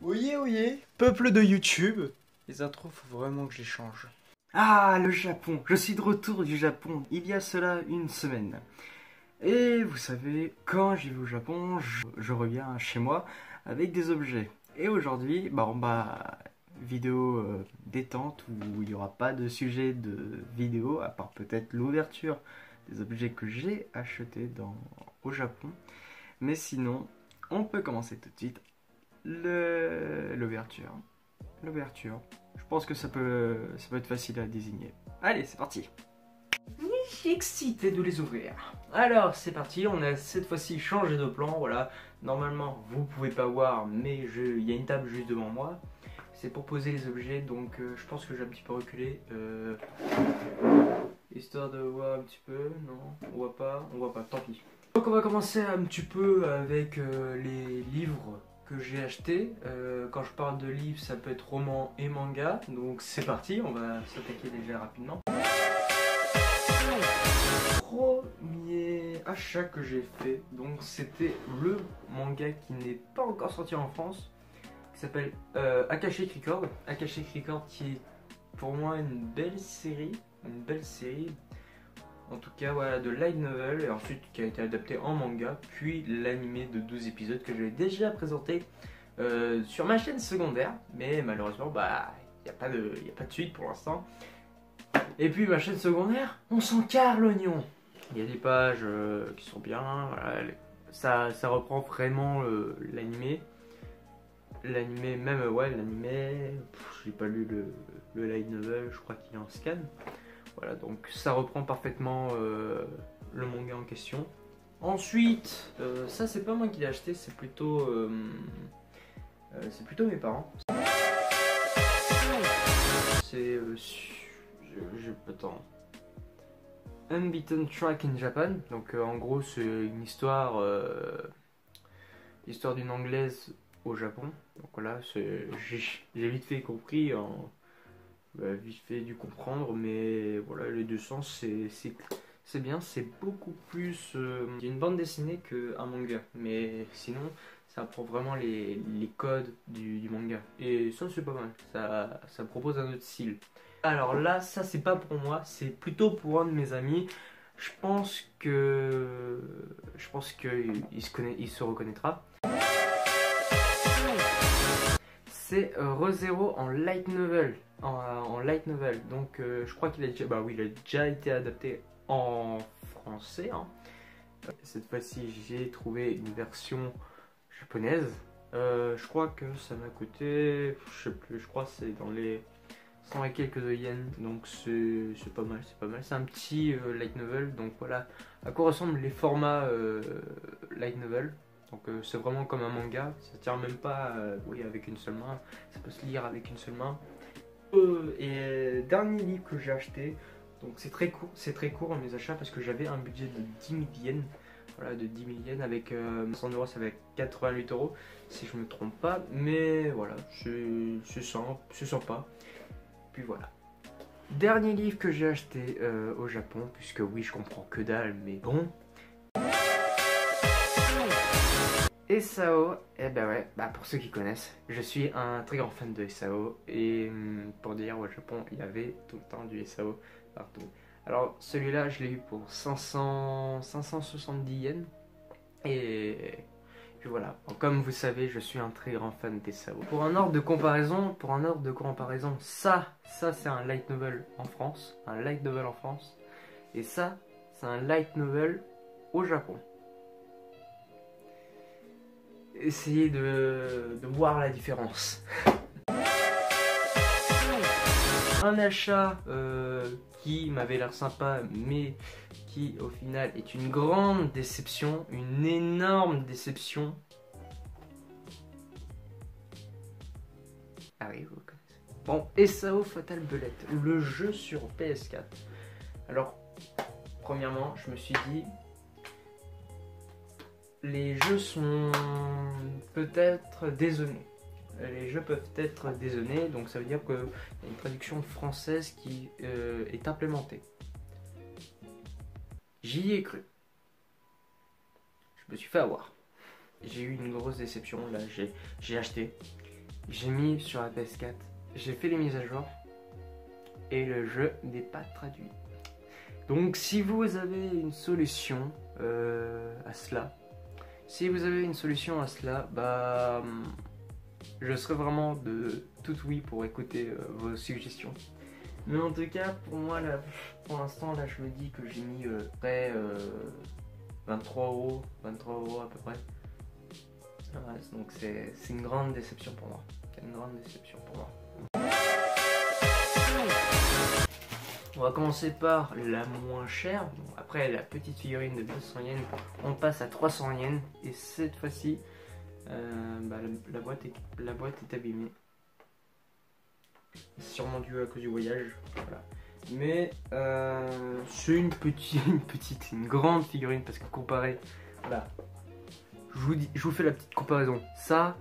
Oyez, oyez, peuple de YouTube. Les intros, faut vraiment que je les change. Ah, le Japon. Je suis de retour du Japon il y a cela une semaine. Et vous savez, quand j'y vais au Japon, je reviens chez moi avec des objets. Et aujourd'hui, vidéo détente où il n'y aura pas de sujet de vidéo, à part peut-être l'ouverture des objets que j'ai achetés au Japon. Mais sinon, on peut commencer tout de suite l'ouverture. L'ouverture. Je pense que ça peut être facile à désigner. Allez, c'est parti. Je suis excité de les ouvrir. Alors, c'est parti, on a cette fois-ci changé de plan, voilà. Normalement, vous pouvez pas voir, mais il y a une table juste devant moi. C'est pour poser les objets, donc je pense que je vais un petit peu reculer. Histoire de voir un petit peu, non, on voit pas, tant pis. Donc on va commencer un petit peu avec les livres que j'ai achetés. Quand je parle de livres, ça peut être roman et manga. Donc c'est parti, on va s'attaquer déjà rapidement. Premier achat que j'ai fait, donc c'était le manga qui n'est pas encore sorti en France, qui s'appelle Akashic Record. Akashic Record qui est pour moi une belle série. En tout cas, voilà, de light novel, et ensuite qui a été adapté en manga, puis l'animé de 12 épisodes que j'avais déjà présenté sur ma chaîne secondaire, mais malheureusement, il n'y a pas de suite pour l'instant. Et puis ma chaîne secondaire, on s'en carre l'oignon. Il y a des pages qui sont bien, voilà, ça reprend vraiment l'animé. L'animé, même, ouais, l'animé, j'ai pas lu le light novel, je crois qu'il est en scan. Voilà, donc ça reprend parfaitement le manga en question. Ensuite, ça c'est pas moi qui l'ai acheté, c'est plutôt mes parents. C'est attends. Unbeaten Track in Japan. Donc en gros c'est une histoire d'une anglaise au Japon. Donc voilà, j'ai vite fait compris vite fait dû comprendre, mais voilà, les deux sens c'est bien, c'est beaucoup plus il y a une bande dessinée qu'un manga, mais sinon ça apprend vraiment les codes du manga, et ça c'est pas mal, ça propose un autre style. Alors là, ça c'est pas pour moi, c'est plutôt pour un de mes amis. Je pense que il se reconnaîtra. C'est ReZero en light novel. En light novel. Donc je crois qu'il a déjà, il a déjà été adapté en français. Hein. Cette fois-ci, j'ai trouvé une version japonaise. Je crois que ça m'a coûté, je sais plus, je crois que c'est dans les 100 et quelques de yens. Donc c'est pas mal, c'est pas mal. C'est un petit light novel. Donc voilà à quoi ressemblent les formats light novel. Donc c'est vraiment comme un manga, ça tient même pas avec une seule main, ça peut se lire avec une seule main. Dernier livre que j'ai acheté, donc c'est très court mes achats parce que j'avais un budget de 10 000 yens, voilà, de 10 000 yens avec 100 euros, ça va être 88 euros si je me trompe pas, mais voilà, c'est sympa. Puis voilà. Dernier livre que j'ai acheté au Japon, puisque oui je comprends que dalle, mais bon. SAO, pour ceux qui connaissent, je suis un très grand fan de SAO, et pour dire au Japon il y avait tout le temps du SAO partout. Alors celui-là je l'ai eu pour 570 yens, et puis voilà. Donc, comme vous savez, je suis un très grand fan des SAO. Pour un ordre de comparaison, ça c'est un light novel en France, et ça c'est un light novel au Japon. Essayez de voir la différence. Un achat qui m'avait l'air sympa, mais qui au final est une grande déception, une énorme déception. Ah oui, vous connaissez. Bon, SAO Fatal Bullet, le jeu sur PS4. Alors, premièrement, je me suis dit, les jeux sont peut-être dézonés. Les jeux peuvent être dézonés, donc ça veut dire qu'il y a une traduction française qui est implémentée. J'y ai cru. Je me suis fait avoir. J'ai eu une grosse déception, là j'ai acheté. j'ai mis sur la PS4, j'ai fait les mises à jour et le jeu n'est pas traduit. Donc si vous avez une solution à cela, bah je serais vraiment de tout oui pour écouter vos suggestions. Mais en tout cas, pour moi, là, pour l'instant, là, je me dis que j'ai mis près 23 euros à peu près. Ouais, donc c'est une grande déception pour moi. On va commencer par la moins chère. Bon, après la petite figurine de 200 yens, on passe à 300 yens. Et cette fois-ci, bah, la boîte est abîmée. C'est sûrement dû à cause du voyage. Voilà. Mais c'est une grande figurine parce que comparé, voilà. Je vous fais la petite comparaison. Ça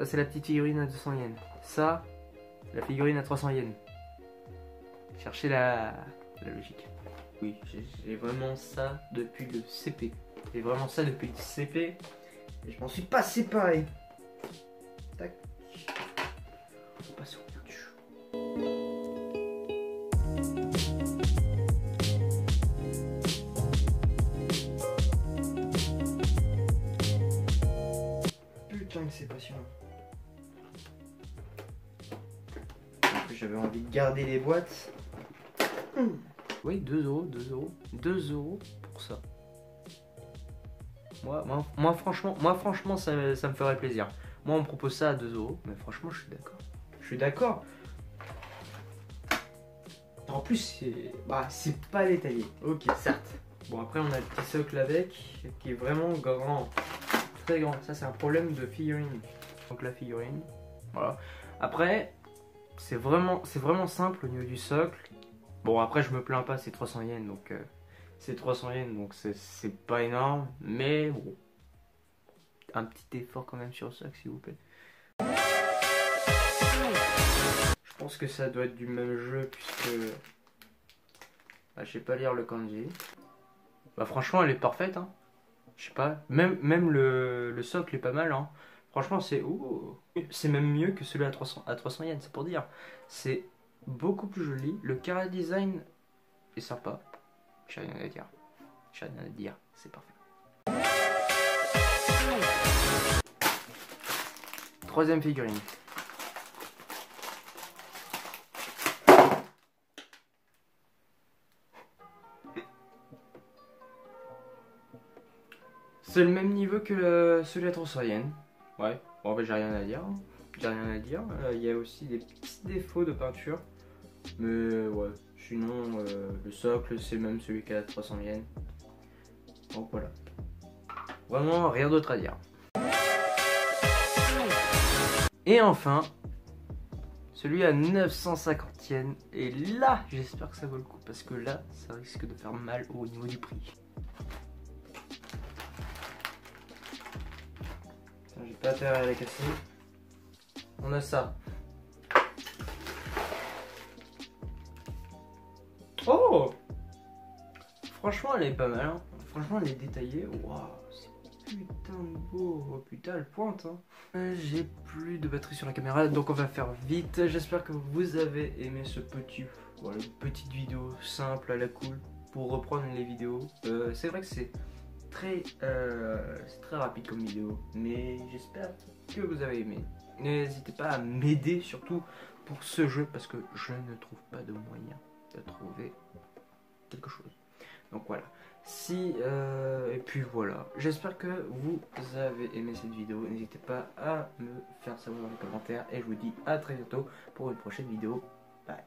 c'est la petite figurine à 200 yens. Ça, la figurine à 300 yens. Cherchez la logique. Oui, j'ai vraiment ça depuis le CP. J'ai vraiment ça depuis le CP. Et je m'en suis pas séparé. Tac. On passe au ouverture. Putain que c'est passionnant. J'avais envie de garder les boîtes. Oui, 2 euros pour ça. Moi franchement ça me ferait plaisir. Moi on me propose ça à 2 euros, mais franchement je suis d'accord. En plus c'est pas détaillé. Ok, certes. Bon, après on a le petit socle avec qui est vraiment grand, très grand. Ça c'est un problème de figurine. Donc la figurine, voilà. Après c'est vraiment simple au niveau du socle. Bon, après je me plains pas, c'est 300 yens donc c'est pas énorme, mais bon, un petit effort quand même sur le socle s'il vous plaît. Je pense que ça doit être du même jeu puisque je sais pas lire le kanji. Bah franchement elle est parfaite hein. Je sais pas, même le socle est pas mal hein. Franchement c'est même mieux que celui à 300 yens, c'est pour dire. C'est beaucoup plus joli, le chara design est sympa. J'ai rien à dire, c'est parfait. Troisième figurine. C'est le même niveau que celui à 300 yens. Ouais, bon bah j'ai rien à dire. Il y a aussi des petits défauts de peinture. Mais ouais, sinon le socle c'est même celui qui a 300 yens. Donc voilà. Vraiment rien d'autre à dire. Et enfin, celui à 950 yens. Et là, j'espère que ça vaut le coup. Parce que là, ça risque de faire mal au niveau du prix. J'ai pas intérêt à la casser. On a ça. Oh! Franchement elle est pas mal hein. Franchement elle est détaillée. Waouh, c'est putain de beau. Oh putain elle pointe hein. J'ai plus de batterie sur la caméra donc on va faire vite. J'espère que vous avez aimé ce une petite vidéo simple à la cool pour reprendre les vidéos. C'est vrai que c'est très rapide comme vidéo, mais j'espère que vous avez aimé. N'hésitez pas à m'aider surtout pour ce jeu parce que je ne trouve pas de moyen de trouver quelque chose. Donc voilà. Et puis voilà. J'espère que vous avez aimé cette vidéo. N'hésitez pas à me faire savoir dans les commentaires. Et je vous dis à très bientôt pour une prochaine vidéo. Bye.